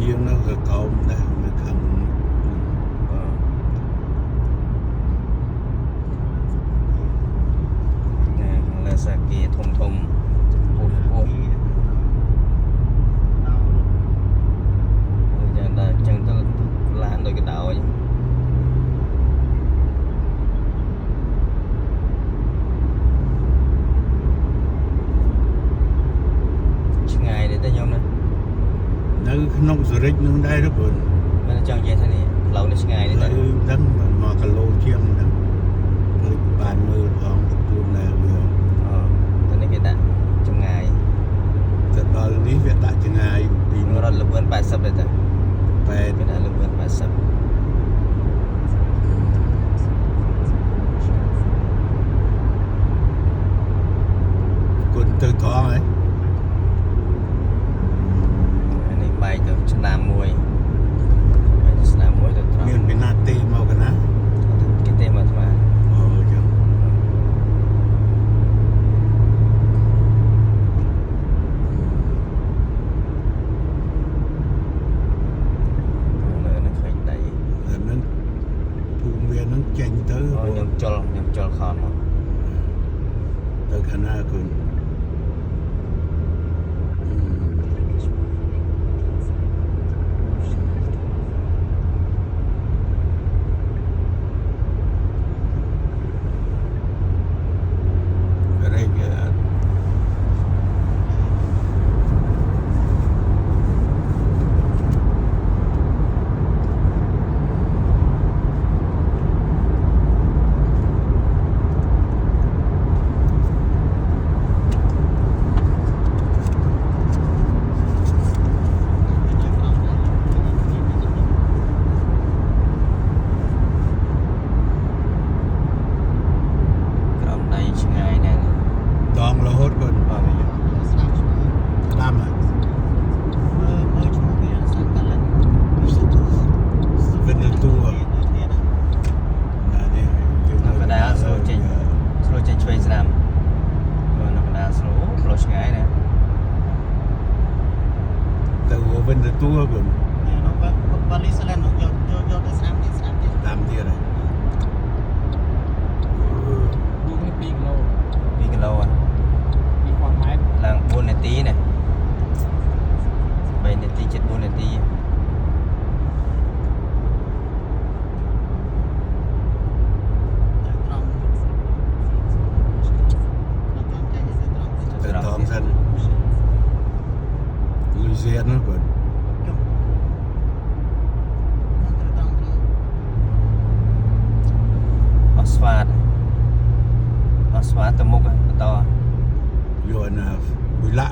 ជាងនៅកកោមដែរនៅខាងលើសាគីធំធំពុះពុះយ៉ាងដែរចឹងទៅឡានដូចកដោយឆ្ងាយទេតែខ្ញុំណានៅក្នុងសរិចនឹងដែរទេបងមិនចង់និយាយថានេះផ្លូវនេះឆ្ងាយទេតែដឹង1គីឡូជាងហ្នឹងលើបានមើលផងខ្លួនណាវាតែនេះគេដាក់ចម្ងាយទៅដល់នេះវាដាក់ចម្ងាយពីរត់លឿន80ទេតា8គេដាក់លឿន80គុណទៅថងហ៎នេះបែកទៅឆ្នាំមួយបែកទៅឆ្នាំមួយទៅត្រង់មានពីណាទេមកកណាគេទេមកស្មានអូចឹងហ្នឹងភូមិវានឹងចេញទៅខ្ញុំចុលខនមកទៅខាងណាគុណរហូតគាត់បាទស្ដាប់មើលឈ្មោះវាសាក់កាឡាវិញទៅទូណានេះយើងនៅកណ្ដាលស្រួលចេញឆ្វេងស្ដាំនៅកណ្ដាលស្រួលផ្លូវឆ្ងាយណាទៅវិញទៅទូគាត់នៅបាលីសឡែនយកទៅស្ដាំទៀតស្ដាំទៀតហើយនេះ2គីឡូ2គីឡូឡើង4នាទីណា3នាទីជិត4នាទីទៅត្រង់សិនលុយសៀននោះគាត់អស្វាតទៅមុខបន្តយកណាបុលា